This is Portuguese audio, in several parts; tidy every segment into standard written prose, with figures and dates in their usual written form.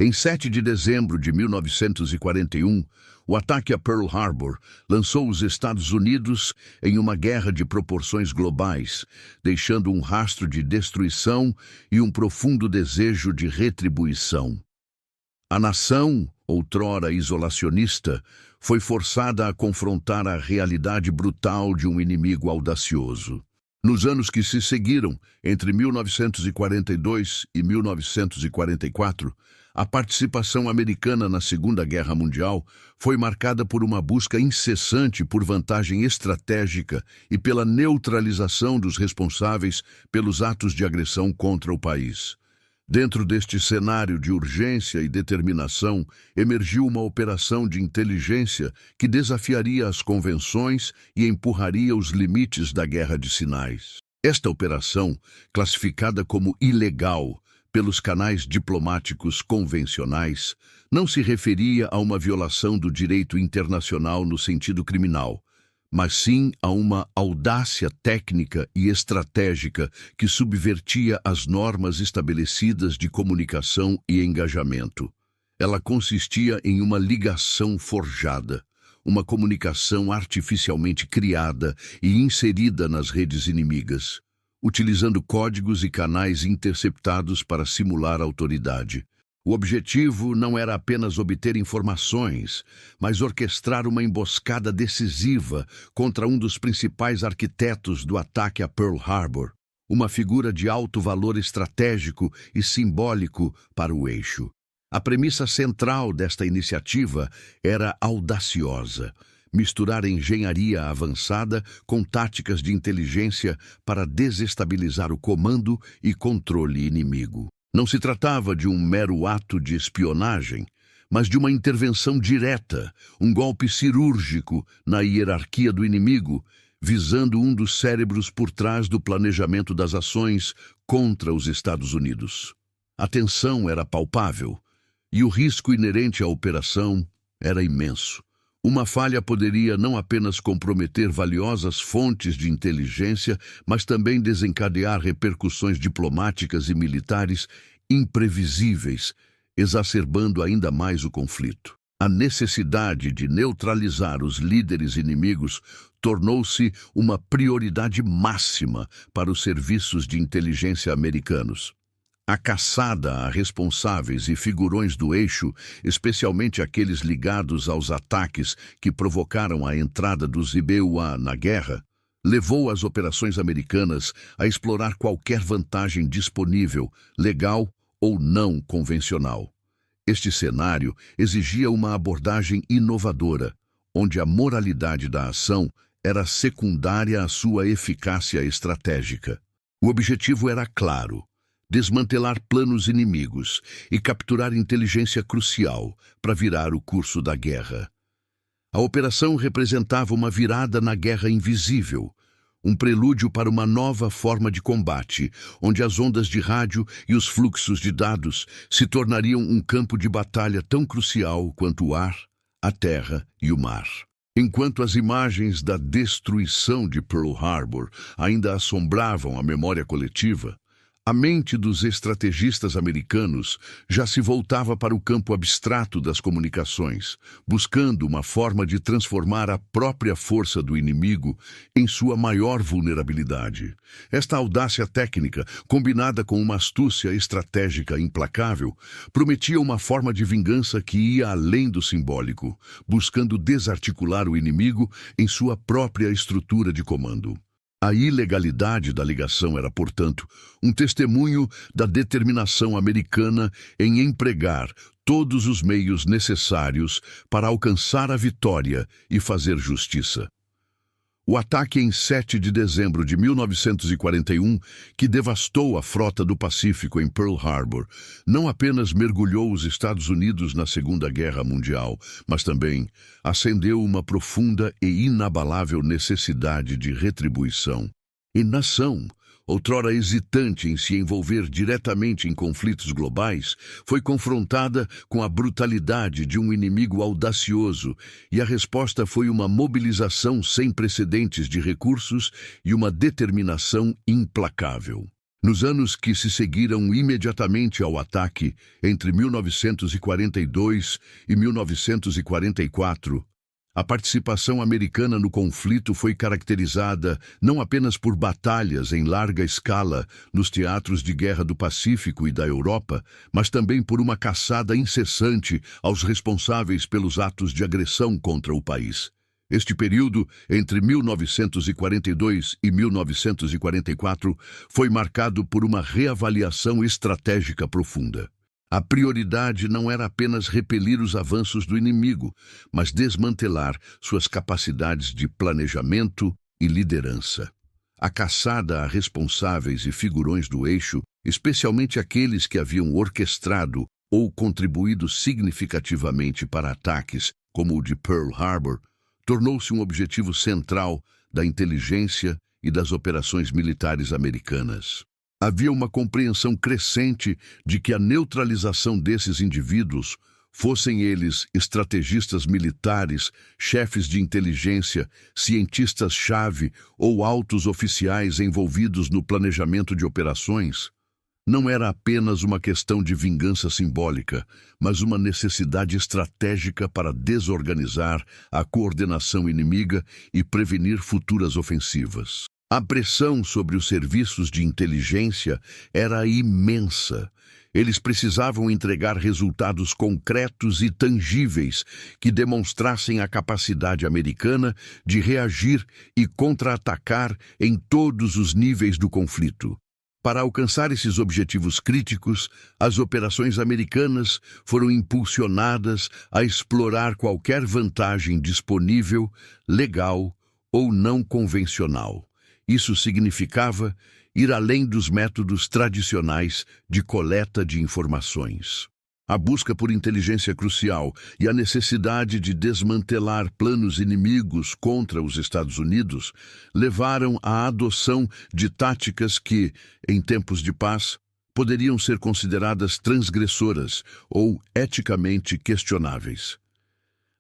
Em 7 de dezembro de 1941, o ataque a Pearl Harbor lançou os Estados Unidos em uma guerra de proporções globais, deixando um rastro de destruição e um profundo desejo de retribuição. A nação, outrora isolacionista, foi forçada a confrontar a realidade brutal de um inimigo audacioso. Nos anos que se seguiram, entre 1942 e 1944, a participação americana na Segunda Guerra Mundial foi marcada por uma busca incessante por vantagem estratégica e pela neutralização dos responsáveis pelos atos de agressão contra o país. Dentro deste cenário de urgência e determinação, emergiu uma operação de inteligência que desafiaria as convenções e empurraria os limites da Guerra de Sinais. Esta operação, classificada como ilegal pelos canais diplomáticos convencionais, não se referia a uma violação do direito internacional no sentido criminal, mas sim a uma audácia técnica e estratégica que subvertia as normas estabelecidas de comunicação e engajamento. Ela consistia em uma ligação forjada, uma comunicação artificialmente criada e inserida nas redes inimigas, utilizando códigos e canais interceptados para simular autoridade. O objetivo não era apenas obter informações, mas orquestrar uma emboscada decisiva contra um dos principais arquitetos do ataque a Pearl Harbor, uma figura de alto valor estratégico e simbólico para o eixo. A premissa central desta iniciativa era audaciosa: misturar engenharia avançada com táticas de inteligência para desestabilizar o comando e controle inimigo. Não se tratava de um mero ato de espionagem, mas de uma intervenção direta, um golpe cirúrgico na hierarquia do inimigo, visando um dos cérebros por trás do planejamento das ações contra os Estados Unidos. A tensão era palpável, e o risco inerente à operação era imenso. Uma falha poderia não apenas comprometer valiosas fontes de inteligência, mas também desencadear repercussões diplomáticas e militares imprevisíveis, exacerbando ainda mais o conflito. A necessidade de neutralizar os líderes inimigos tornou-se uma prioridade máxima para os serviços de inteligência americanos. A caçada a responsáveis e figurões do eixo, especialmente aqueles ligados aos ataques que provocaram a entrada dos IBUA na guerra, levou as operações americanas a explorar qualquer vantagem disponível, legal ou não convencional. Este cenário exigia uma abordagem inovadora, onde a moralidade da ação era secundária à sua eficácia estratégica. O objetivo era claro: desmantelar planos inimigos e capturar inteligência crucial para virar o curso da guerra. A operação representava uma virada na guerra invisível, um prelúdio para uma nova forma de combate, onde as ondas de rádio e os fluxos de dados se tornariam um campo de batalha tão crucial quanto o ar, a terra e o mar. Enquanto as imagens da destruição de Pearl Harbor ainda assombravam a memória coletiva, a mente dos estrategistas americanos já se voltava para o campo abstrato das comunicações, buscando uma forma de transformar a própria força do inimigo em sua maior vulnerabilidade. Esta audácia técnica, combinada com uma astúcia estratégica implacável, prometia uma forma de vingança que ia além do simbólico, buscando desarticular o inimigo em sua própria estrutura de comando. A ilegalidade da ligação era, portanto, um testemunho da determinação americana em empregar todos os meios necessários para alcançar a vitória e fazer justiça. O ataque em 7 de dezembro de 1941, que devastou a frota do Pacífico em Pearl Harbor, não apenas mergulhou os Estados Unidos na Segunda Guerra Mundial, mas também acendeu uma profunda e inabalável necessidade de retribuição. E nação, outrora hesitante em se envolver diretamente em conflitos globais, foi confrontada com a brutalidade de um inimigo audacioso, e a resposta foi uma mobilização sem precedentes de recursos e uma determinação implacável. Nos anos que se seguiram imediatamente ao ataque, entre 1942 e 1944, a participação americana no conflito foi caracterizada não apenas por batalhas em larga escala nos teatros de guerra do Pacífico e da Europa, mas também por uma caçada incessante aos responsáveis pelos atos de agressão contra o país. Este período, entre 1942 e 1944, foi marcado por uma reavaliação estratégica profunda. A prioridade não era apenas repelir os avanços do inimigo, mas desmantelar suas capacidades de planejamento e liderança. A caçada a responsáveis e figurões do eixo, especialmente aqueles que haviam orquestrado ou contribuído significativamente para ataques como o de Pearl Harbor, tornou-se um objetivo central da inteligência e das operações militares americanas. Havia uma compreensão crescente de que a neutralização desses indivíduos, fossem eles estrategistas militares, chefes de inteligência, cientistas-chave ou altos oficiais envolvidos no planejamento de operações, não era apenas uma questão de vingança simbólica, mas uma necessidade estratégica para desorganizar a coordenação inimiga e prevenir futuras ofensivas. A pressão sobre os serviços de inteligência era imensa. Eles precisavam entregar resultados concretos e tangíveis que demonstrassem a capacidade americana de reagir e contra-atacar em todos os níveis do conflito. Para alcançar esses objetivos críticos, as operações americanas foram impulsionadas a explorar qualquer vantagem disponível, legal ou não convencional. Isso significava ir além dos métodos tradicionais de coleta de informações. A busca por inteligência crucial e a necessidade de desmantelar planos inimigos contra os Estados Unidos levaram à adoção de táticas que, em tempos de paz, poderiam ser consideradas transgressoras ou eticamente questionáveis.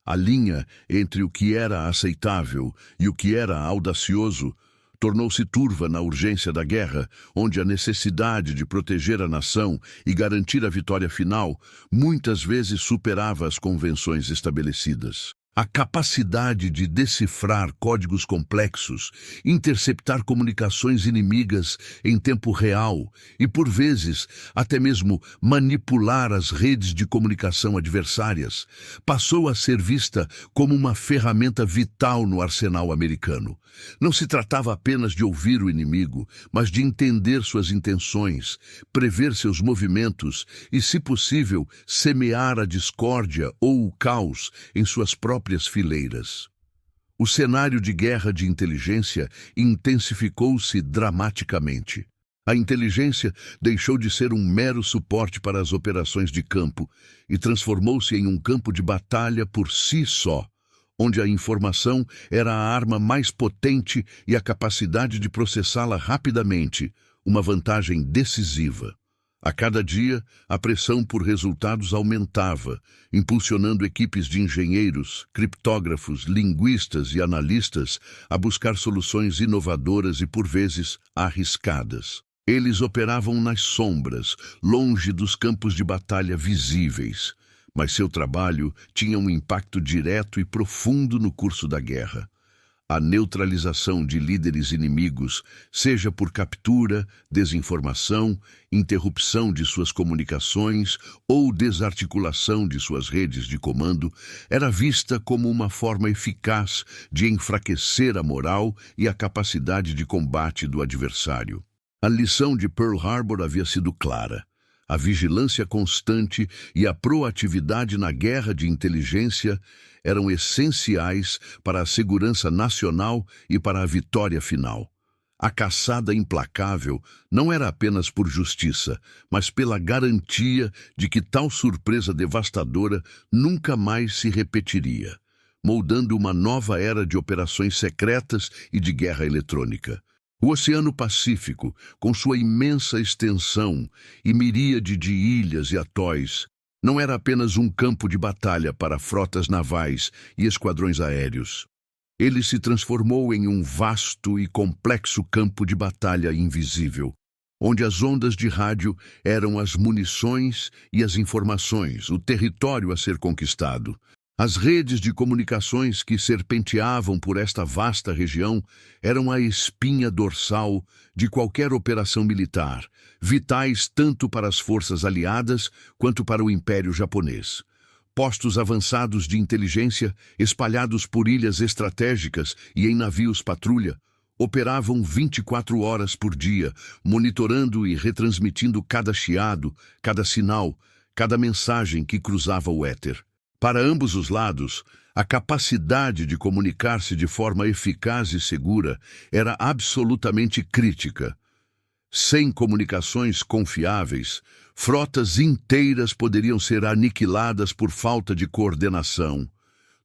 A linha entre o que era aceitável e o que era audacioso tornou-se turva na urgência da guerra, onde a necessidade de proteger a nação e garantir a vitória final muitas vezes superava as convenções estabelecidas. A capacidade de decifrar códigos complexos, interceptar comunicações inimigas em tempo real e, por vezes, até mesmo manipular as redes de comunicação adversárias, passou a ser vista como uma ferramenta vital no arsenal americano. Não se tratava apenas de ouvir o inimigo, mas de entender suas intenções, prever seus movimentos e, se possível, semear a discórdia ou o caos em suas próprias fileiras. O cenário de guerra de inteligência intensificou-se dramaticamente. A inteligência deixou de ser um mero suporte para as operações de campo e transformou-se em um campo de batalha por si só, onde a informação era a arma mais potente e a capacidade de processá-la rapidamente, uma vantagem decisiva. A cada dia, a pressão por resultados aumentava, impulsionando equipes de engenheiros, criptógrafos, linguistas e analistas a buscar soluções inovadoras e, por vezes, arriscadas. Eles operavam nas sombras, longe dos campos de batalha visíveis, mas seu trabalho tinha um impacto direto e profundo no curso da guerra. A neutralização de líderes inimigos, seja por captura, desinformação, interrupção de suas comunicações ou desarticulação de suas redes de comando, era vista como uma forma eficaz de enfraquecer a moral e a capacidade de combate do adversário. A lição de Pearl Harbor havia sido clara. A vigilância constante e a proatividade na guerra de inteligência eram essenciais para a segurança nacional e para a vitória final. A caçada implacável não era apenas por justiça, mas pela garantia de que tal surpresa devastadora nunca mais se repetiria, moldando uma nova era de operações secretas e de guerra eletrônica. O Oceano Pacífico, com sua imensa extensão e miríade de ilhas e atóis, não era apenas um campo de batalha para frotas navais e esquadrões aéreos. Ele se transformou em um vasto e complexo campo de batalha invisível, onde as ondas de rádio eram as munições e as informações, o território a ser conquistado. As redes de comunicações que serpenteavam por esta vasta região eram a espinha dorsal de qualquer operação militar, vitais tanto para as forças aliadas quanto para o Império Japonês. Postos avançados de inteligência, espalhados por ilhas estratégicas e em navios patrulha, operavam 24 horas por dia, monitorando e retransmitindo cada chiado, cada sinal, cada mensagem que cruzava o éter. Para ambos os lados, a capacidade de comunicar-se de forma eficaz e segura era absolutamente crítica. Sem comunicações confiáveis, frotas inteiras poderiam ser aniquiladas por falta de coordenação.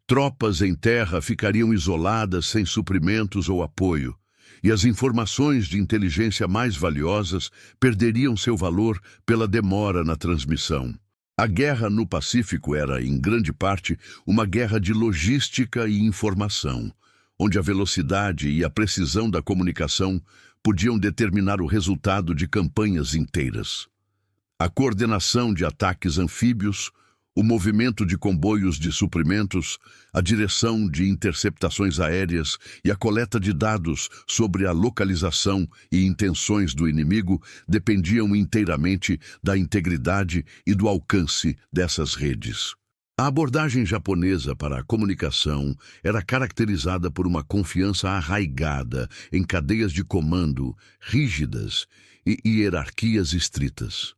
Tropas em terra ficariam isoladas sem suprimentos ou apoio, e as informações de inteligência mais valiosas perderiam seu valor pela demora na transmissão. A guerra no Pacífico era, em grande parte, uma guerra de logística e informação, onde a velocidade e a precisão da comunicação podiam determinar o resultado de campanhas inteiras. A coordenação de ataques anfíbios, o movimento de comboios de suprimentos, a direção de interceptações aéreas e a coleta de dados sobre a localização e intenções do inimigo dependiam inteiramente da integridade e do alcance dessas redes. A abordagem japonesa para a comunicação era caracterizada por uma confiança arraigada em cadeias de comando rígidas e hierarquias estritas.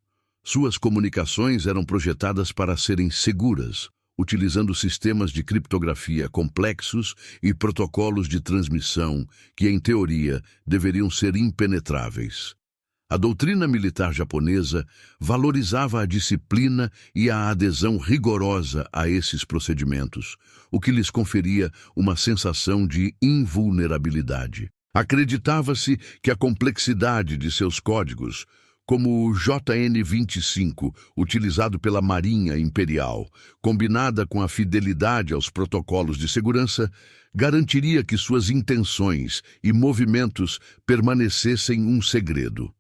Suas comunicações eram projetadas para serem seguras, utilizando sistemas de criptografia complexos e protocolos de transmissão que, em teoria, deveriam ser impenetráveis. A doutrina militar japonesa valorizava a disciplina e a adesão rigorosa a esses procedimentos, o que lhes conferia uma sensação de invulnerabilidade. Acreditava-se que a complexidade de seus códigos, como o JN-25, utilizado pela Marinha Imperial, combinada com a fidelidade aos protocolos de segurança, garantiria que suas intenções e movimentos permanecessem um segredo.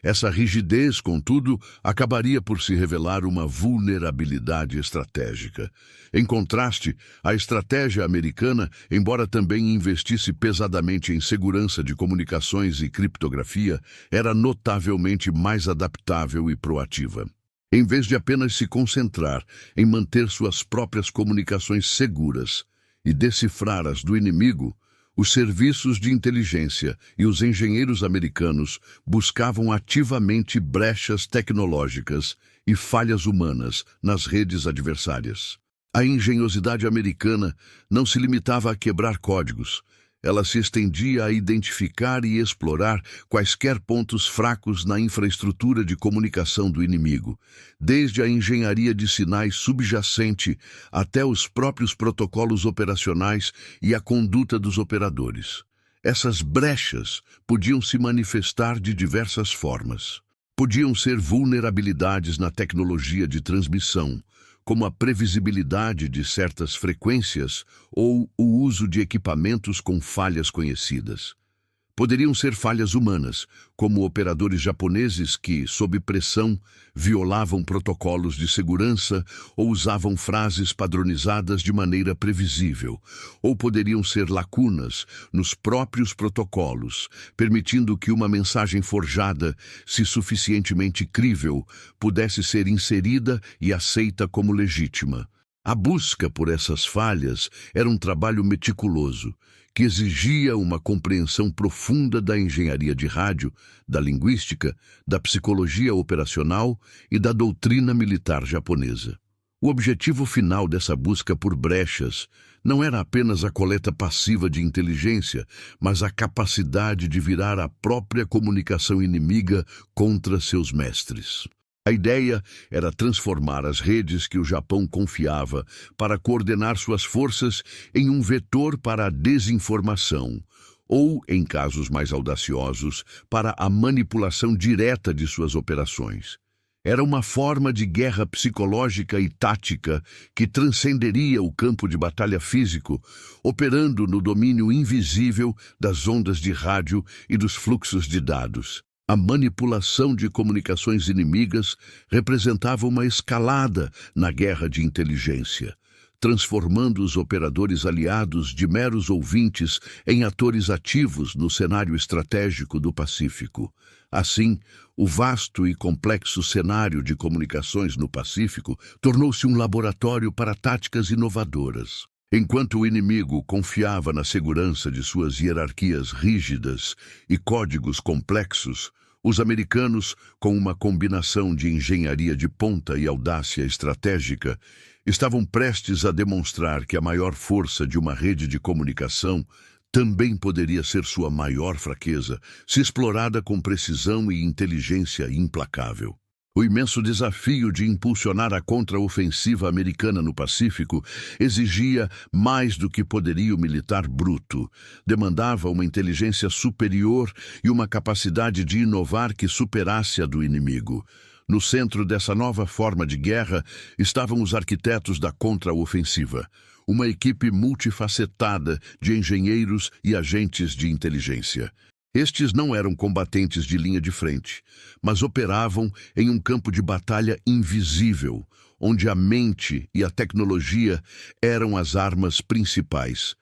Essa rigidez, contudo, acabaria por se revelar uma vulnerabilidade estratégica. Em contraste, a estratégia americana, embora também investisse pesadamente em segurança de comunicações e criptografia, era notavelmente mais adaptável e proativa. Em vez de apenas se concentrar em manter suas próprias comunicações seguras e decifrar as do inimigo, os serviços de inteligência e os engenheiros americanos buscavam ativamente brechas tecnológicas e falhas humanas nas redes adversárias. A engenhosidade americana não se limitava a quebrar códigos. Ela se estendia a identificar e explorar quaisquer pontos fracos na infraestrutura de comunicação do inimigo, desde a engenharia de sinais subjacente até os próprios protocolos operacionais e a conduta dos operadores. Essas brechas podiam se manifestar de diversas formas. Podiam ser vulnerabilidades na tecnologia de transmissão, como a previsibilidade de certas frequências ou o uso de equipamentos com falhas conhecidas. Poderiam ser falhas humanas, como operadores japoneses que, sob pressão, violavam protocolos de segurança ou usavam frases padronizadas de maneira previsível, ou poderiam ser lacunas nos próprios protocolos, permitindo que uma mensagem forjada, se suficientemente crível, pudesse ser inserida e aceita como legítima. A busca por essas falhas era um trabalho meticuloso, que exigia uma compreensão profunda da engenharia de rádio, da linguística, da psicologia operacional e da doutrina militar japonesa. O objetivo final dessa busca por brechas não era apenas a coleta passiva de inteligência, mas a capacidade de virar a própria comunicação inimiga contra seus mestres. A ideia era transformar as redes que o Japão confiava para coordenar suas forças em um vetor para a desinformação, ou, em casos mais audaciosos, para a manipulação direta de suas operações. Era uma forma de guerra psicológica e tática que transcenderia o campo de batalha físico, operando no domínio invisível das ondas de rádio e dos fluxos de dados. A manipulação de comunicações inimigas representava uma escalada na guerra de inteligência, transformando os operadores aliados de meros ouvintes em atores ativos no cenário estratégico do Pacífico. Assim, o vasto e complexo cenário de comunicações no Pacífico tornou-se um laboratório para táticas inovadoras. Enquanto o inimigo confiava na segurança de suas hierarquias rígidas e códigos complexos, os americanos, com uma combinação de engenharia de ponta e audácia estratégica, estavam prestes a demonstrar que a maior força de uma rede de comunicação também poderia ser sua maior fraqueza, se explorada com precisão e inteligência implacável. O imenso desafio de impulsionar a contraofensiva americana no Pacífico exigia mais do que poderio militar bruto. Demandava uma inteligência superior e uma capacidade de inovar que superasse a do inimigo. No centro dessa nova forma de guerra estavam os arquitetos da contraofensiva, uma equipe multifacetada de engenheiros e agentes de inteligência. Estes não eram combatentes de linha de frente, mas operavam em um campo de batalha invisível, onde a mente e a tecnologia eram as armas principais.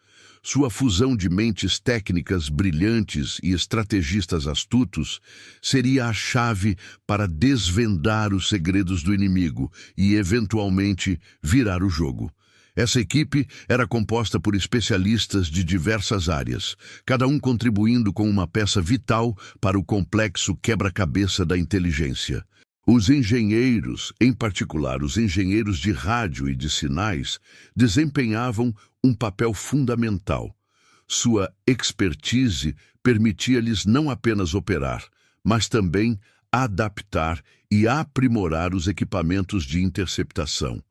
Sua fusão de mentes técnicas brilhantes e estrategistas astutos seria a chave para desvendar os segredos do inimigo e, eventualmente, virar o jogo. Essa equipe era composta por especialistas de diversas áreas, cada um contribuindo com uma peça vital para o complexo quebra-cabeça da inteligência. Os engenheiros, em particular os engenheiros de rádio e de sinais, desempenhavam um papel fundamental. Sua expertise permitia-lhes não apenas operar, mas também adaptar e aprimorar os equipamentos de interceptação.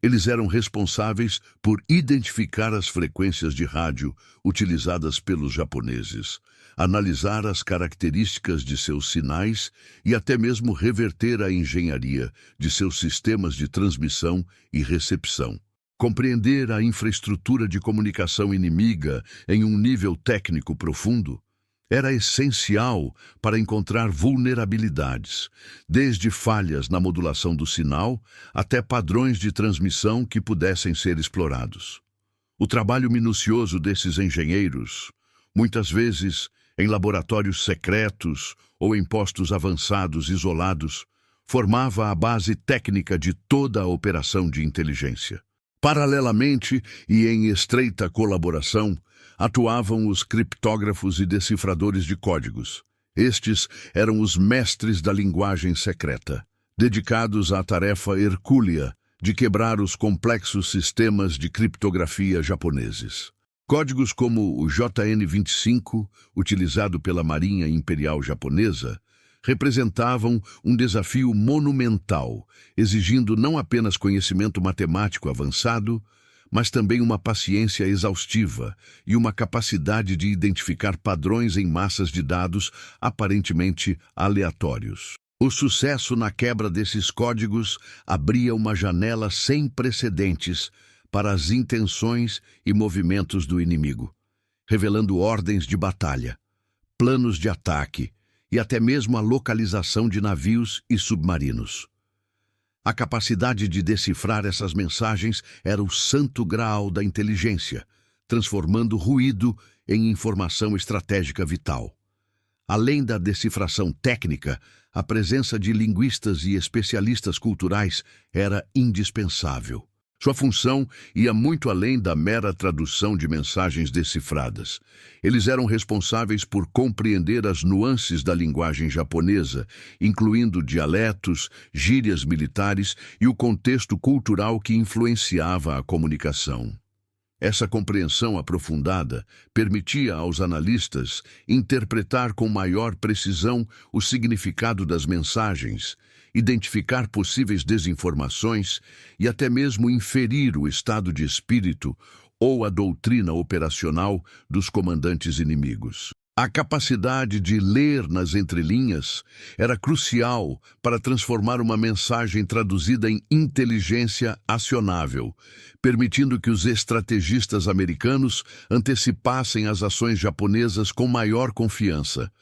Eles eram responsáveis por identificar as frequências de rádio utilizadas pelos japoneses, analisar as características de seus sinais e até mesmo reverter a engenharia de seus sistemas de transmissão e recepção. Compreender a infraestrutura de comunicação inimiga em um nível técnico profundo era essencial para encontrar vulnerabilidades, desde falhas na modulação do sinal até padrões de transmissão que pudessem ser explorados. O trabalho minucioso desses engenheiros, muitas vezes em laboratórios secretos ou em postos avançados isolados, formava a base técnica de toda a operação de inteligência. Paralelamente e em estreita colaboração, atuavam os criptógrafos e decifradores de códigos. Estes eram os mestres da linguagem secreta, dedicados à tarefa hercúlea de quebrar os complexos sistemas de criptografia japoneses. Códigos como o JN-25, utilizado pela Marinha Imperial Japonesa, representavam um desafio monumental, exigindo não apenas conhecimento matemático avançado, mas também uma paciência exaustiva e uma capacidade de identificar padrões em massas de dados aparentemente aleatórios. O sucesso na quebra desses códigos abria uma janela sem precedentes para as intenções e movimentos do inimigo, revelando ordens de batalha, planos de ataque e até mesmo a localização de navios e submarinos. A capacidade de decifrar essas mensagens era o santo graal da inteligência, transformando ruído em informação estratégica vital. Além da decifração técnica, a presença de linguistas e especialistas culturais era indispensável. Sua função ia muito além da mera tradução de mensagens decifradas. Eles eram responsáveis por compreender as nuances da linguagem japonesa, incluindo dialetos, gírias militares e o contexto cultural que influenciava a comunicação. Essa compreensão aprofundada permitia aos analistas interpretar com maior precisão o significado das mensagens, identificar possíveis desinformações e até mesmo inferir o estado de espírito ou a doutrina operacional dos comandantes inimigos. A capacidade de ler nas entrelinhas era crucial para transformar uma mensagem traduzida em inteligência acionável, permitindo que os estrategistas americanos antecipassem as ações japonesas com maior confiança.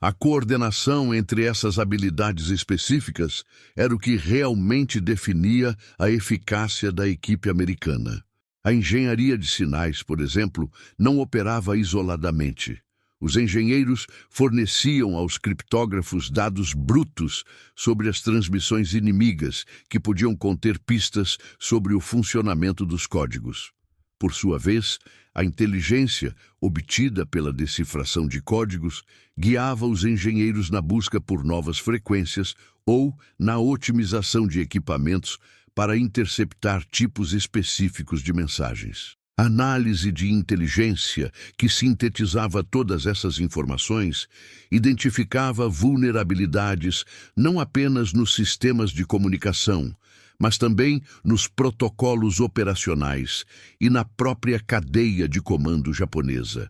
A coordenação entre essas habilidades específicas era o que realmente definia a eficácia da equipe americana. A engenharia de sinais, por exemplo, não operava isoladamente. Os engenheiros forneciam aos criptógrafos dados brutos sobre as transmissões inimigas, que podiam conter pistas sobre o funcionamento dos códigos. Por sua vez, a inteligência, obtida pela decifração de códigos, guiava os engenheiros na busca por novas frequências ou na otimização de equipamentos para interceptar tipos específicos de mensagens. A análise de inteligência, que sintetizava todas essas informações, identificava vulnerabilidades não apenas nos sistemas de comunicação, mas também nos protocolos operacionais e na própria cadeia de comando japonesa.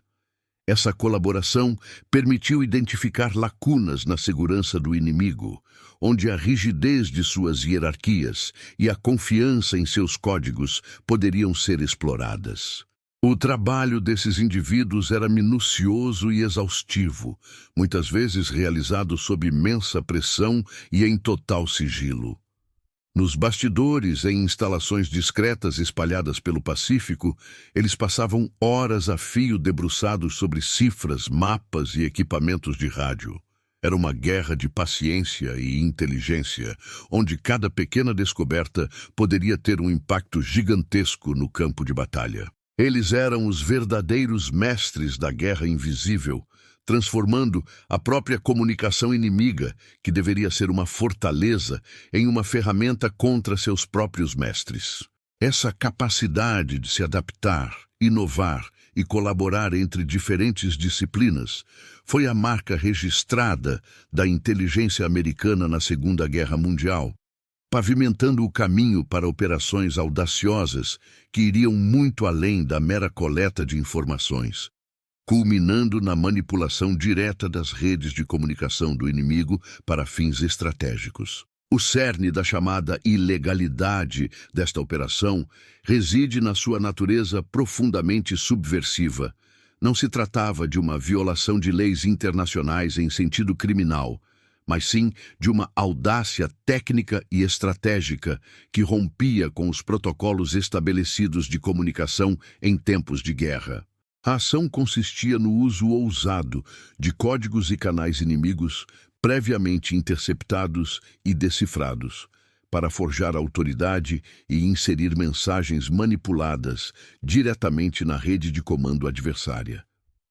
Essa colaboração permitiu identificar lacunas na segurança do inimigo, onde a rigidez de suas hierarquias e a confiança em seus códigos poderiam ser exploradas. O trabalho desses indivíduos era minucioso e exaustivo, muitas vezes realizado sob imensa pressão e em total sigilo. Nos bastidores, em instalações discretas espalhadas pelo Pacífico, eles passavam horas a fio debruçados sobre cifras, mapas e equipamentos de rádio. Era uma guerra de paciência e inteligência, onde cada pequena descoberta poderia ter um impacto gigantesco no campo de batalha. Eles eram os verdadeiros mestres da guerra invisível, transformando a própria comunicação inimiga, que deveria ser uma fortaleza, em uma ferramenta contra seus próprios mestres. Essa capacidade de se adaptar, inovar e colaborar entre diferentes disciplinas foi a marca registrada da inteligência americana na Segunda Guerra Mundial, pavimentando o caminho para operações audaciosas que iriam muito além da mera coleta de informações, culminando na manipulação direta das redes de comunicação do inimigo para fins estratégicos. O cerne da chamada ilegalidade desta operação reside na sua natureza profundamente subversiva. Não se tratava de uma violação de leis internacionais em sentido criminal, mas sim de uma audácia técnica e estratégica que rompia com os protocolos estabelecidos de comunicação em tempos de guerra. A ação consistia no uso ousado de códigos e canais inimigos previamente interceptados e decifrados, para forjar autoridade e inserir mensagens manipuladas diretamente na rede de comando adversária.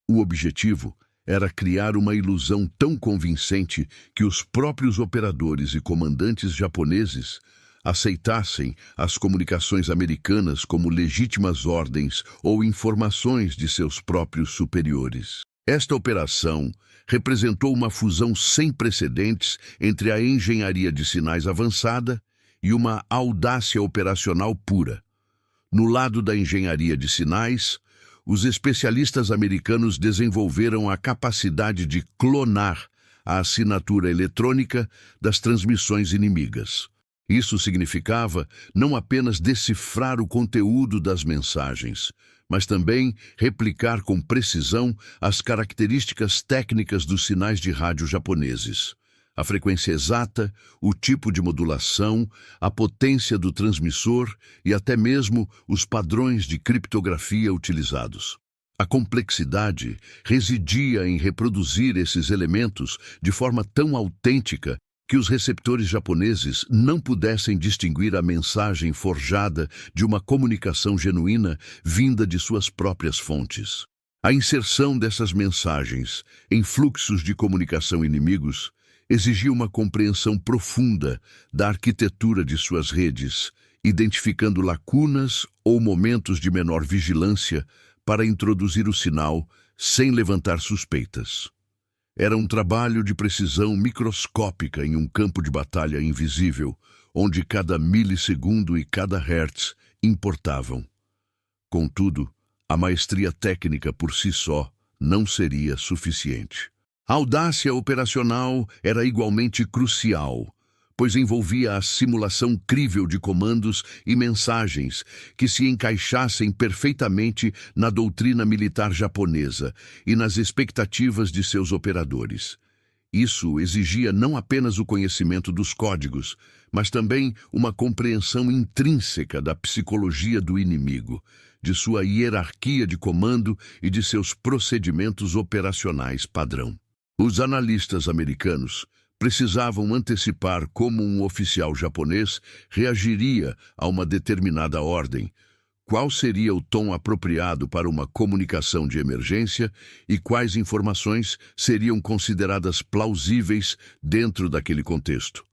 O objetivo era criar uma ilusão tão convincente que os próprios operadores e comandantes japoneses aceitassem as comunicações americanas como legítimas ordens ou informações de seus próprios superiores. Esta operação representou uma fusão sem precedentes entre a engenharia de sinais avançada e uma audácia operacional pura. No lado da engenharia de sinais, os especialistas americanos desenvolveram a capacidade de clonar a assinatura eletrônica das transmissões inimigas. Isso significava não apenas decifrar o conteúdo das mensagens, mas também replicar com precisão as características técnicas dos sinais de rádio japoneses. A frequência exata, o tipo de modulação, a potência do transmissor e até mesmo os padrões de criptografia utilizados. A complexidade residia em reproduzir esses elementos de forma tão autêntica que os receptores japoneses não pudessem distinguir a mensagem forjada de uma comunicação genuína vinda de suas próprias fontes. A inserção dessas mensagens em fluxos de comunicação inimigos exigia uma compreensão profunda da arquitetura de suas redes, identificando lacunas ou momentos de menor vigilância para introduzir o sinal sem levantar suspeitas. Era um trabalho de precisão microscópica em um campo de batalha invisível, onde cada milissegundo e cada hertz importavam. Contudo, a maestria técnica por si só não seria suficiente. A audácia operacional era igualmente crucial, pois envolvia a simulação crível de comandos e mensagens que se encaixassem perfeitamente na doutrina militar japonesa e nas expectativas de seus operadores. Isso exigia não apenas o conhecimento dos códigos, mas também uma compreensão intrínseca da psicologia do inimigo, de sua hierarquia de comando e de seus procedimentos operacionais padrão. Os analistas americanos precisavam antecipar como um oficial japonês reagiria a uma determinada ordem, qual seria o tom apropriado para uma comunicação de emergência e quais informações seriam consideradas plausíveis dentro daquele contexto.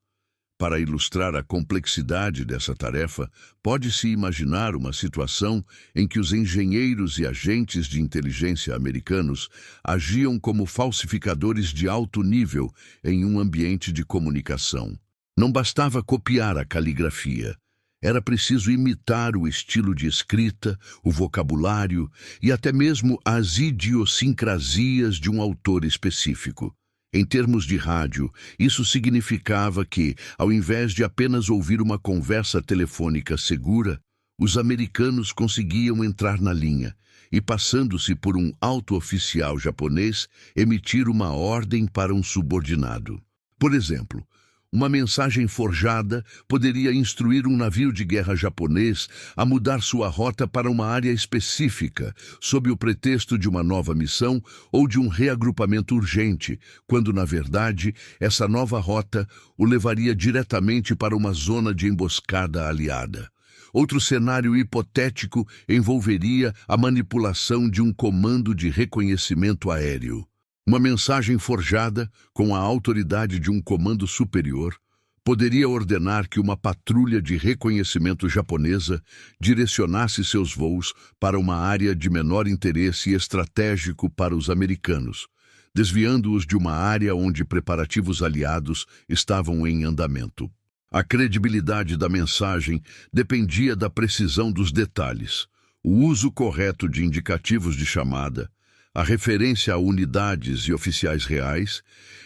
Para ilustrar a complexidade dessa tarefa, pode-se imaginar uma situação em que os engenheiros e agentes de inteligência americanos agiam como falsificadores de alto nível em um ambiente de comunicação. Não bastava copiar a caligrafia. Era preciso imitar o estilo de escrita, o vocabulário e até mesmo as idiosincrasias de um autor específico. Em termos de rádio, isso significava que, ao invés de apenas ouvir uma conversa telefônica segura, os americanos conseguiam entrar na linha e, passando-se por um alto oficial japonês, emitir uma ordem para um subordinado. Por exemplo, uma mensagem forjada poderia instruir um navio de guerra japonês a mudar sua rota para uma área específica, sob o pretexto de uma nova missão ou de um reagrupamento urgente, quando, na verdade, essa nova rota o levaria diretamente para uma zona de emboscada aliada. Outro cenário hipotético envolveria a manipulação de um comando de reconhecimento aéreo. Uma mensagem forjada, com a autoridade de um comando superior, poderia ordenar que uma patrulha de reconhecimento japonesa direcionasse seus voos para uma área de menor interesse estratégico para os americanos, desviando-os de uma área onde preparativos aliados estavam em andamento. A credibilidade da mensagem dependia da precisão dos detalhes, o uso correto de indicativos de chamada, a referência a unidades e oficiais reais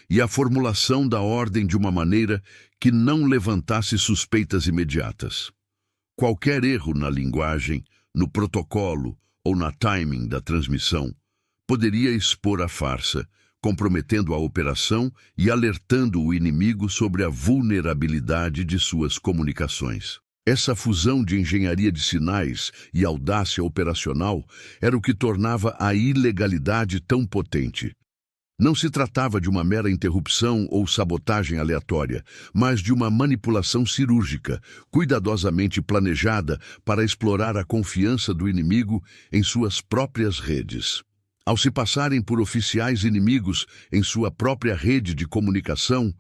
e a formulação da ordem de uma maneira que não levantasse suspeitas imediatas. Qualquer erro na linguagem, no protocolo ou na timing da transmissão poderia expor a farsa, comprometendo a operação e alertando o inimigo sobre a vulnerabilidade de suas comunicações. Essa fusão de engenharia de sinais e audácia operacional era o que tornava a ilegalidade tão potente. Não se tratava de uma mera interrupção ou sabotagem aleatória, mas de uma manipulação cirúrgica, cuidadosamente planejada para explorar a confiança do inimigo em suas próprias redes. Ao se passarem por oficiais inimigos em sua própria rede de comunicação,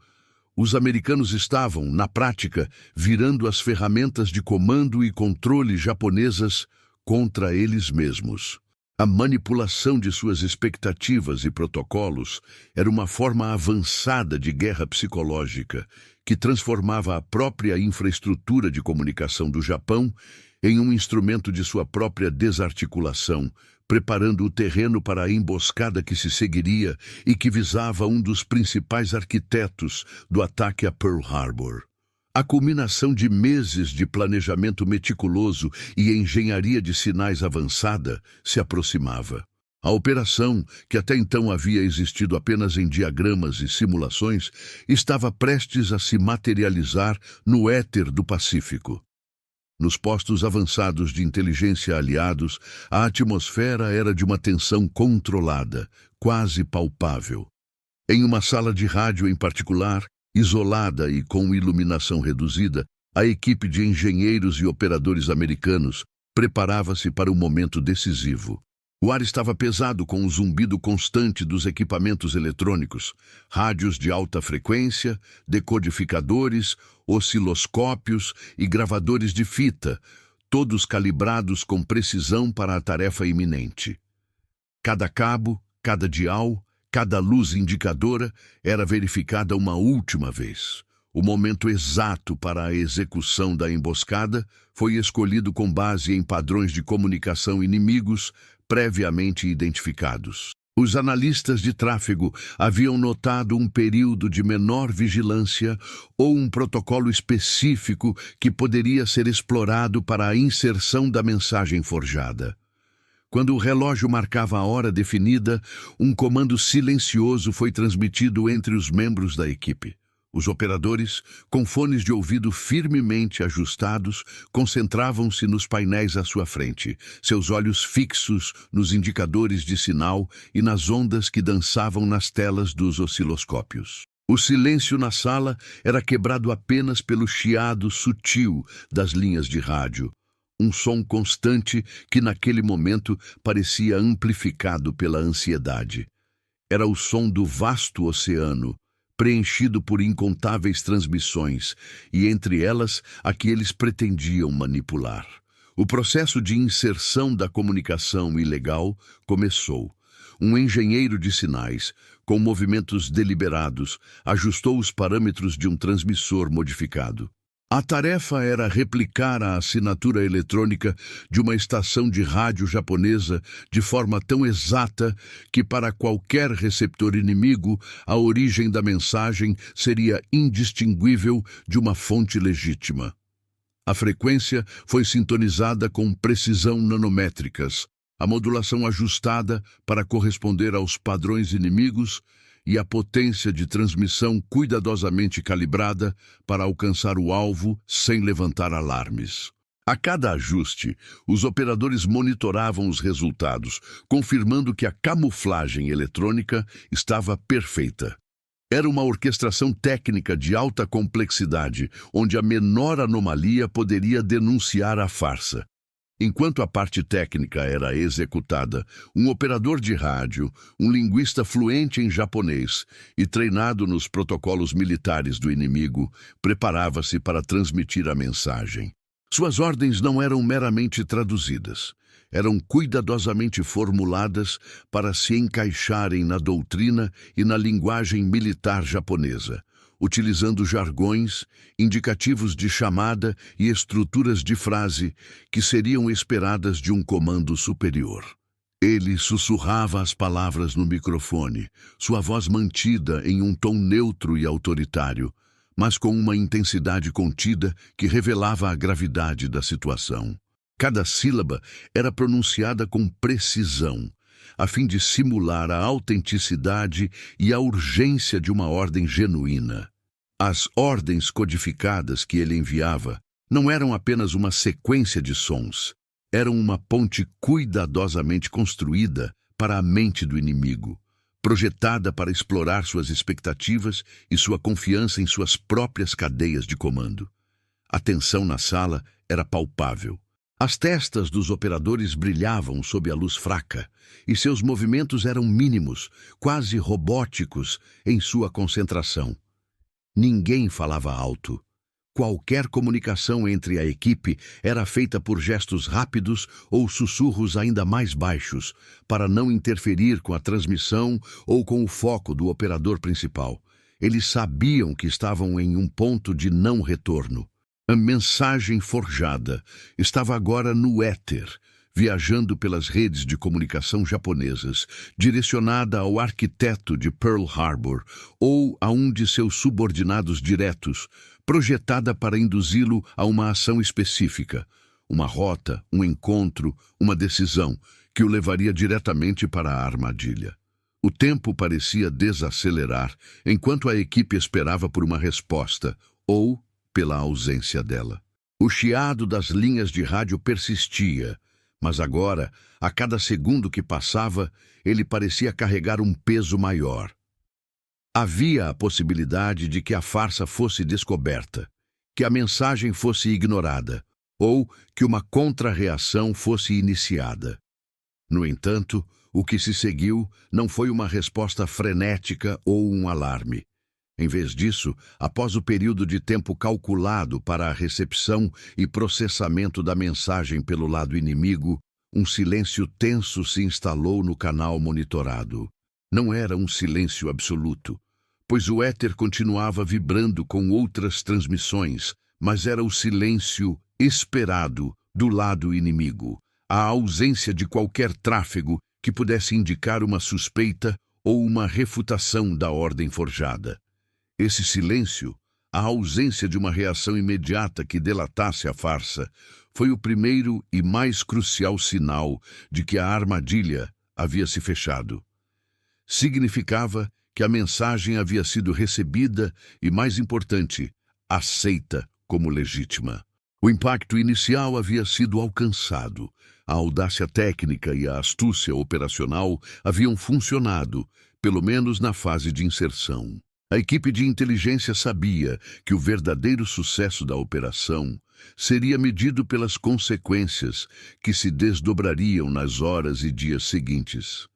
os americanos estavam, na prática, virando as ferramentas de comando e controle japonesas contra eles mesmos. A manipulação de suas expectativas e protocolos era uma forma avançada de guerra psicológica que transformava a própria infraestrutura de comunicação do Japão em um instrumento de sua própria desarticulação, preparando o terreno para a emboscada que se seguiria e que visava um dos principais arquitetos do ataque a Pearl Harbor. A culminação de meses de planejamento meticuloso e engenharia de sinais avançada se aproximava. A operação, que até então havia existido apenas em diagramas e simulações, estava prestes a se materializar no éter do Pacífico. Nos postos avançados de inteligência aliados, a atmosfera era de uma tensão controlada, quase palpável. Em uma sala de rádio em particular, isolada e com iluminação reduzida, a equipe de engenheiros e operadores americanos preparava-se para um momento decisivo. O ar estava pesado com o zumbido constante dos equipamentos eletrônicos, rádios de alta frequência, decodificadores, osciloscópios e gravadores de fita, todos calibrados com precisão para a tarefa iminente. Cada cabo, cada dial, cada luz indicadora era verificada uma última vez. O momento exato para a execução da emboscada foi escolhido com base em padrões de comunicação inimigos previamente identificados. Os analistas de tráfego haviam notado um período de menor vigilância ou um protocolo específico que poderia ser explorado para a inserção da mensagem forjada. Quando o relógio marcava a hora definida, um comando silencioso foi transmitido entre os membros da equipe. Os operadores, com fones de ouvido firmemente ajustados, concentravam-se nos painéis à sua frente, seus olhos fixos nos indicadores de sinal e nas ondas que dançavam nas telas dos osciloscópios. O silêncio na sala era quebrado apenas pelo chiado sutil das linhas de rádio. Um som constante que naquele momento parecia amplificado pela ansiedade. Era o som do vasto oceano, preenchido por incontáveis transmissões, e entre elas a que eles pretendiam manipular. O processo de inserção da comunicação ilegal começou. Um engenheiro de sinais, com movimentos deliberados, ajustou os parâmetros de um transmissor modificado. A tarefa era replicar a assinatura eletrônica de uma estação de rádio japonesa de forma tão exata que, para qualquer receptor inimigo, a origem da mensagem seria indistinguível de uma fonte legítima. A frequência foi sintonizada com precisão nanométricas, a modulação ajustada para corresponder aos padrões inimigos e a potência de transmissão cuidadosamente calibrada para alcançar o alvo sem levantar alarmes. A cada ajuste, os operadores monitoravam os resultados, confirmando que a camuflagem eletrônica estava perfeita. Era uma orquestração técnica de alta complexidade, onde a menor anomalia poderia denunciar a farsa. Enquanto a parte técnica era executada, um operador de rádio, um linguista fluente em japonês e treinado nos protocolos militares do inimigo, preparava-se para transmitir a mensagem. Suas ordens não eram meramente traduzidas. Eram cuidadosamente formuladas para se encaixarem na doutrina e na linguagem militar japonesa, utilizando jargões, indicativos de chamada e estruturas de frase que seriam esperadas de um comando superior. Ele sussurrava as palavras no microfone, sua voz mantida em um tom neutro e autoritário, mas com uma intensidade contida que revelava a gravidade da situação. Cada sílaba era pronunciada com precisão, a fim de simular a autenticidade e a urgência de uma ordem genuína. As ordens codificadas que ele enviava não eram apenas uma sequência de sons, eram uma ponte cuidadosamente construída para a mente do inimigo, projetada para explorar suas expectativas e sua confiança em suas próprias cadeias de comando. A tensão na sala era palpável. As testas dos operadores brilhavam sob a luz fraca, e seus movimentos eram mínimos, quase robóticos, em sua concentração. Ninguém falava alto. Qualquer comunicação entre a equipe era feita por gestos rápidos ou sussurros ainda mais baixos, para não interferir com a transmissão ou com o foco do operador principal. Eles sabiam que estavam em um ponto de não retorno. A mensagem forjada estava agora no éter, viajando pelas redes de comunicação japonesas, direcionada ao arquiteto de Pearl Harbor ou a um de seus subordinados diretos, projetada para induzi-lo a uma ação específica, uma rota, um encontro, uma decisão, que o levaria diretamente para a armadilha. O tempo parecia desacelerar, enquanto a equipe esperava por uma resposta, ou pela ausência dela. O chiado das linhas de rádio persistia, mas agora, a cada segundo que passava, ele parecia carregar um peso maior. Havia a possibilidade de que a farsa fosse descoberta, que a mensagem fosse ignorada, ou que uma contra-reação fosse iniciada. No entanto, o que se seguiu não foi uma resposta frenética ou um alarme. Em vez disso, após o período de tempo calculado para a recepção e processamento da mensagem pelo lado inimigo, um silêncio tenso se instalou no canal monitorado. Não era um silêncio absoluto, pois o éter continuava vibrando com outras transmissões, mas era o silêncio esperado do lado inimigo, a ausência de qualquer tráfego que pudesse indicar uma suspeita ou uma refutação da ordem forjada. Esse silêncio, a ausência de uma reação imediata que delatasse a farsa, foi o primeiro e mais crucial sinal de que a armadilha havia se fechado. Significava que a mensagem havia sido recebida e, mais importante, aceita como legítima. O impacto inicial havia sido alcançado. A audácia técnica e a astúcia operacional haviam funcionado, pelo menos na fase de inserção. A equipe de inteligência sabia que o verdadeiro sucesso da operação seria medido pelas consequências que se desdobrariam nas horas e dias seguintes.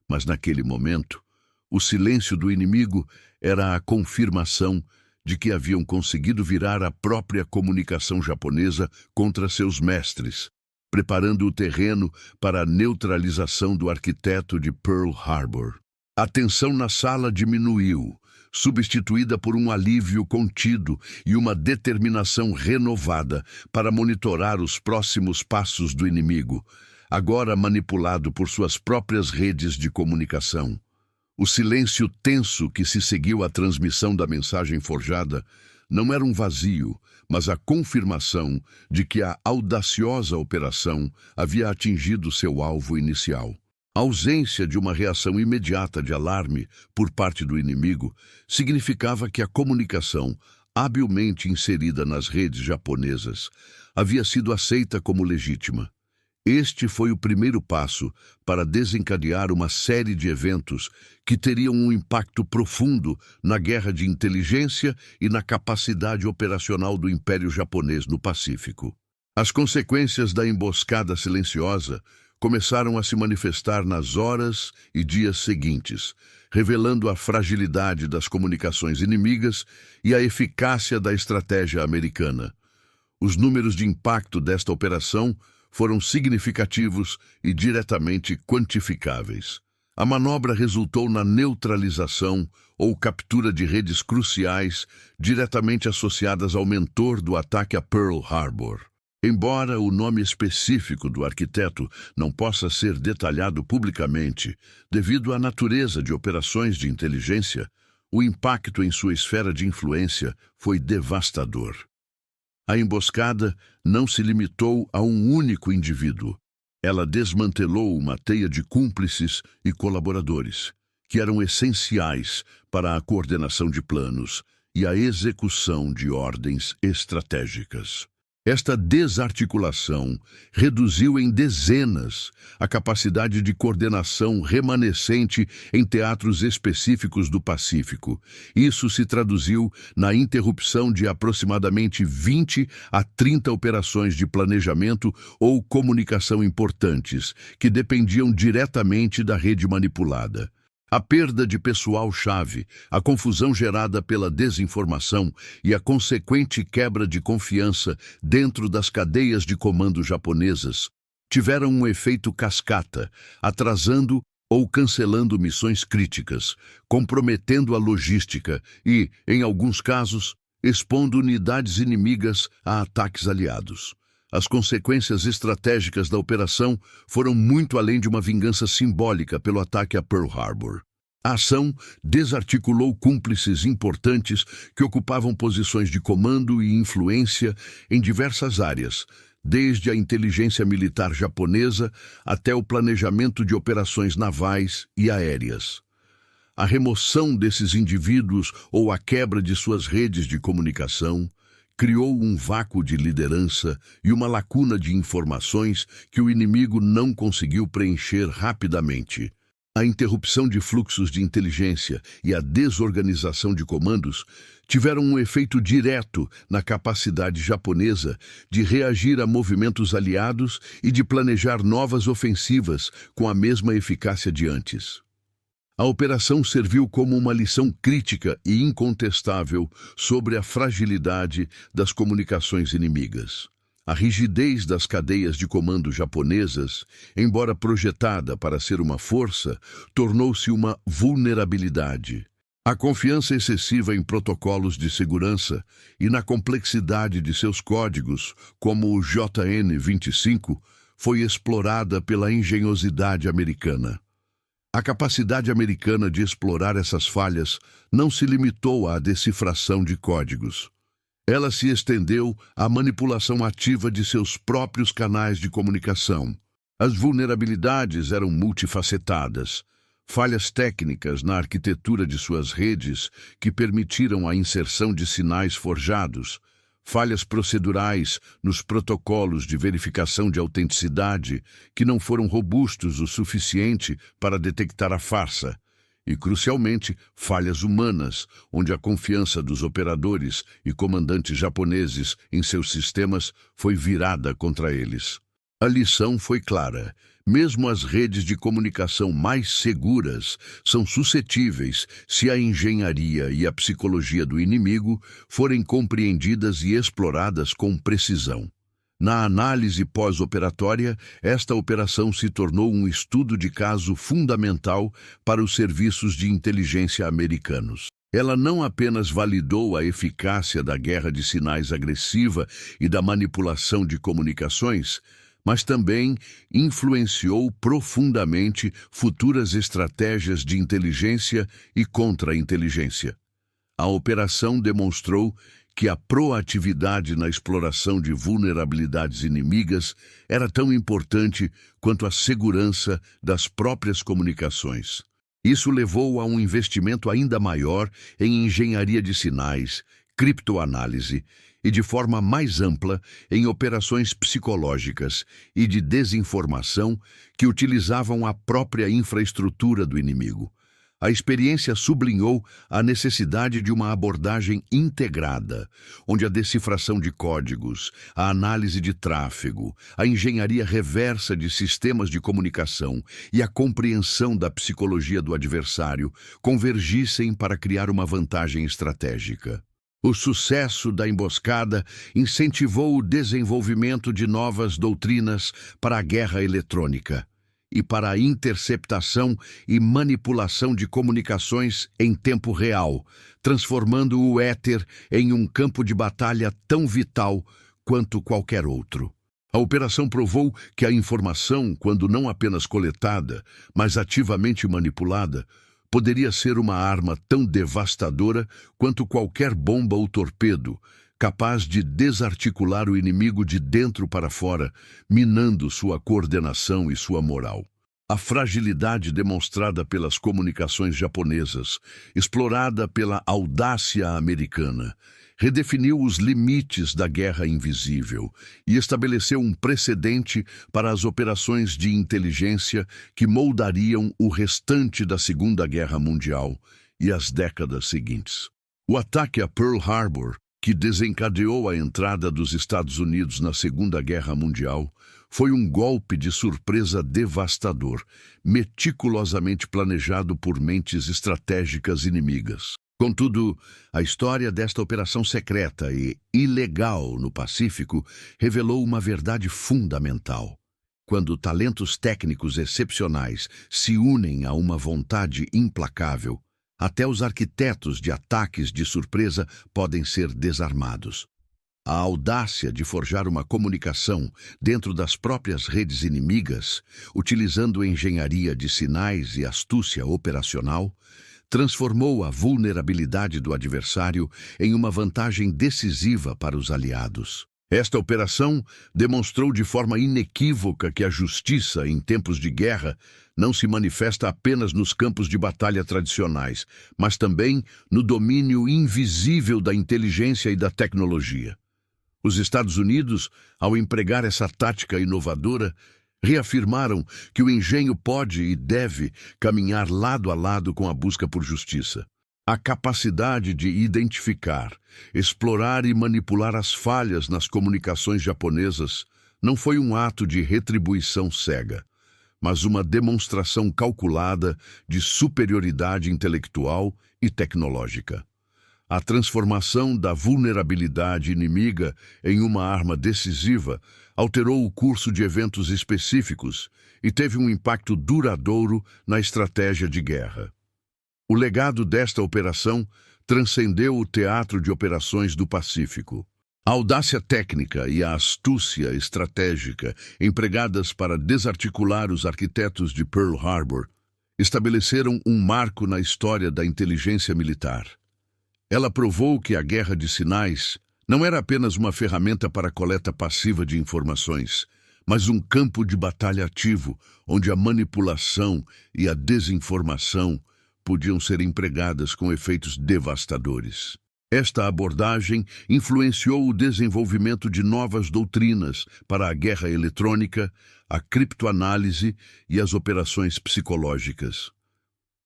Mas naquele momento, o silêncio do inimigo era a confirmação de que haviam conseguido virar a própria comunicação japonesa contra seus mestres, preparando o terreno para a neutralização do arquiteto de Pearl Harbor. A tensão na sala diminuiu, substituída por um alívio contido e uma determinação renovada para monitorar os próximos passos do inimigo, agora manipulado por suas próprias redes de comunicação. O silêncio tenso que se seguiu à transmissão da mensagem forjada não era um vazio, mas a confirmação de que a audaciosa operação havia atingido seu alvo inicial. A ausência de uma reação imediata de alarme por parte do inimigo significava que a comunicação, habilmente inserida nas redes japonesas, havia sido aceita como legítima. Este foi o primeiro passo para desencadear uma série de eventos que teriam um impacto profundo na guerra de inteligência e na capacidade operacional do Império Japonês no Pacífico. As consequências da emboscada silenciosa começaram a se manifestar nas horas e dias seguintes, revelando a fragilidade das comunicações inimigas e a eficácia da estratégia americana. Os números de impacto desta operação foram significativos e diretamente quantificáveis. A manobra resultou na neutralização ou captura de redes cruciais diretamente associadas ao mentor do ataque a Pearl Harbor. Embora o nome específico do arquiteto não possa ser detalhado publicamente, devido à natureza de operações de inteligência, o impacto em sua esfera de influência foi devastador. A emboscada não se limitou a um único indivíduo. Ela desmantelou uma teia de cúmplices e colaboradores, que eram essenciais para a coordenação de planos e a execução de ordens estratégicas. Esta desarticulação reduziu em dezenas a capacidade de coordenação remanescente em teatros específicos do Pacífico. Isso se traduziu na interrupção de aproximadamente 20 a 30 operações de planejamento ou comunicação importantes, que dependiam diretamente da rede manipulada. A perda de pessoal-chave, a confusão gerada pela desinformação e a consequente quebra de confiança dentro das cadeias de comando japonesas tiveram um efeito cascata, atrasando ou cancelando missões críticas, comprometendo a logística e, em alguns casos, expondo unidades inimigas a ataques aliados. As consequências estratégicas da operação foram muito além de uma vingança simbólica pelo ataque a Pearl Harbor. A ação desarticulou cúmplices importantes que ocupavam posições de comando e influência em diversas áreas, desde a inteligência militar japonesa até o planejamento de operações navais e aéreas. A remoção desses indivíduos ou a quebra de suas redes de comunicação criou um vácuo de liderança e uma lacuna de informações que o inimigo não conseguiu preencher rapidamente. A interrupção de fluxos de inteligência e a desorganização de comandos tiveram um efeito direto na capacidade japonesa de reagir a movimentos aliados e de planejar novas ofensivas com a mesma eficácia de antes. A operação serviu como uma lição crítica e incontestável sobre a fragilidade das comunicações inimigas. A rigidez das cadeias de comando japonesas, embora projetada para ser uma força, tornou-se uma vulnerabilidade. A confiança excessiva em protocolos de segurança e na complexidade de seus códigos, como o JN-25, foi explorada pela engenhosidade americana. A capacidade americana de explorar essas falhas não se limitou à decifração de códigos. Ela se estendeu à manipulação ativa de seus próprios canais de comunicação. As vulnerabilidades eram multifacetadas. Falhas técnicas na arquitetura de suas redes que permitiram a inserção de sinais forjados, falhas procedurais nos protocolos de verificação de autenticidade que não foram robustos o suficiente para detectar a farsa, e, crucialmente, falhas humanas, onde a confiança dos operadores e comandantes japoneses em seus sistemas foi virada contra eles. A lição foi clara. Mesmo as redes de comunicação mais seguras são suscetíveis se a engenharia e a psicologia do inimigo forem compreendidas e exploradas com precisão. Na análise pós-operatória, esta operação se tornou um estudo de caso fundamental para os serviços de inteligência americanos. Ela não apenas validou a eficácia da guerra de sinais agressiva e da manipulação de comunicações, mas também influenciou profundamente futuras estratégias de inteligência e contra-inteligência. A operação demonstrou que a proatividade na exploração de vulnerabilidades inimigas era tão importante quanto a segurança das próprias comunicações. Isso levou a um investimento ainda maior em engenharia de sinais, criptoanálise e, de forma mais ampla, em operações psicológicas e de desinformação que utilizavam a própria infraestrutura do inimigo. A experiência sublinhou a necessidade de uma abordagem integrada, onde a decifração de códigos, a análise de tráfego, a engenharia reversa de sistemas de comunicação e a compreensão da psicologia do adversário convergissem para criar uma vantagem estratégica. O sucesso da emboscada incentivou o desenvolvimento de novas doutrinas para a guerra eletrônica e para a interceptação e manipulação de comunicações em tempo real, transformando o éter em um campo de batalha tão vital quanto qualquer outro. A operação provou que a informação, quando não apenas coletada, mas ativamente manipulada, poderia ser uma arma tão devastadora quanto qualquer bomba ou torpedo, capaz de desarticular o inimigo de dentro para fora, minando sua coordenação e sua moral. A fragilidade demonstrada pelas comunicações japonesas, explorada pela audácia americana, redefiniu os limites da guerra invisível e estabeleceu um precedente para as operações de inteligência que moldariam o restante da Segunda Guerra Mundial e as décadas seguintes. O ataque a Pearl Harbor, que desencadeou a entrada dos Estados Unidos na Segunda Guerra Mundial, foi um golpe de surpresa devastador, meticulosamente planejado por mentes estratégicas inimigas. Contudo, a história desta operação secreta e ilegal no Pacífico revelou uma verdade fundamental. Quando talentos técnicos excepcionais se unem a uma vontade implacável, até os arquitetos de ataques de surpresa podem ser desarmados. A audácia de forjar uma comunicação dentro das próprias redes inimigas, utilizando engenharia de sinais e astúcia operacional, transformou a vulnerabilidade do adversário em uma vantagem decisiva para os aliados. Esta operação demonstrou de forma inequívoca que a justiça, em tempos de guerra, não se manifesta apenas nos campos de batalha tradicionais, mas também no domínio invisível da inteligência e da tecnologia. Os Estados Unidos, ao empregar essa tática inovadora, reafirmaram que o engenho pode e deve caminhar lado a lado com a busca por justiça. A capacidade de identificar, explorar e manipular as falhas nas comunicações japonesas não foi um ato de retribuição cega, mas uma demonstração calculada de superioridade intelectual e tecnológica. A transformação da vulnerabilidade inimiga em uma arma decisiva alterou o curso de eventos específicos e teve um impacto duradouro na estratégia de guerra. O legado desta operação transcendeu o teatro de operações do Pacífico. A audácia técnica e a astúcia estratégica empregadas para desarticular os arquitetos de Pearl Harbor estabeleceram um marco na história da inteligência militar. Ela provou que a guerra de sinais Não era apenas uma ferramenta para a coleta passiva de informações, mas um campo de batalha ativo, onde a manipulação e a desinformação podiam ser empregadas com efeitos devastadores. Esta abordagem influenciou o desenvolvimento de novas doutrinas para a guerra eletrônica, a criptoanálise e as operações psicológicas.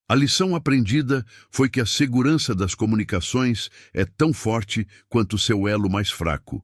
A lição aprendida foi que a segurança das comunicações é tão forte quanto seu elo mais fraco,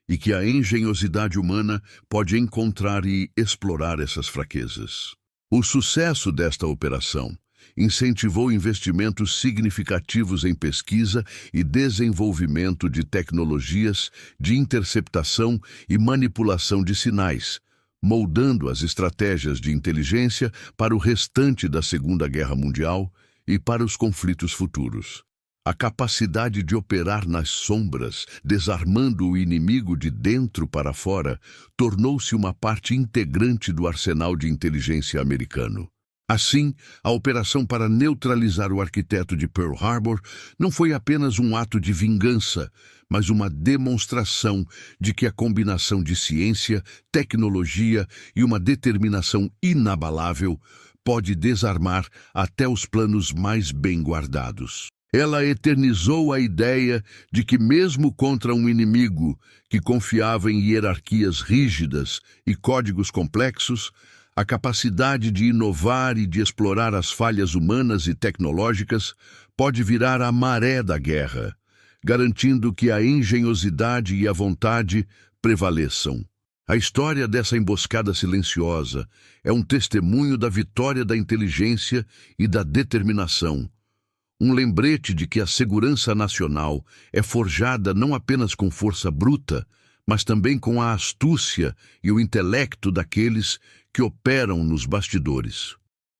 e que a engenhosidade humana pode encontrar e explorar essas fraquezas. O sucesso desta operação incentivou investimentos significativos em pesquisa e desenvolvimento de tecnologias de interceptação e manipulação de sinais, moldando as estratégias de inteligência para o restante da Segunda Guerra Mundial e para os conflitos futuros. A capacidade de operar nas sombras, desarmando o inimigo de dentro para fora, tornou-se uma parte integrante do arsenal de inteligência americano. Assim, a operação para neutralizar o arquiteto de Pearl Harbor não foi apenas um ato de vingança, mas uma demonstração de que a combinação de ciência, tecnologia e uma determinação inabalável pode desarmar até os planos mais bem guardados. Ela eternizou a ideia de que, mesmo contra um inimigo que confiava em hierarquias rígidas e códigos complexos, a capacidade de inovar e de explorar as falhas humanas e tecnológicas pode virar a maré da guerra, garantindo que a engenhosidade e a vontade prevaleçam. A história dessa emboscada silenciosa é um testemunho da vitória da inteligência e da determinação. Um lembrete de que a segurança nacional é forjada não apenas com força bruta, mas também com a astúcia e o intelecto daqueles que operam nos bastidores.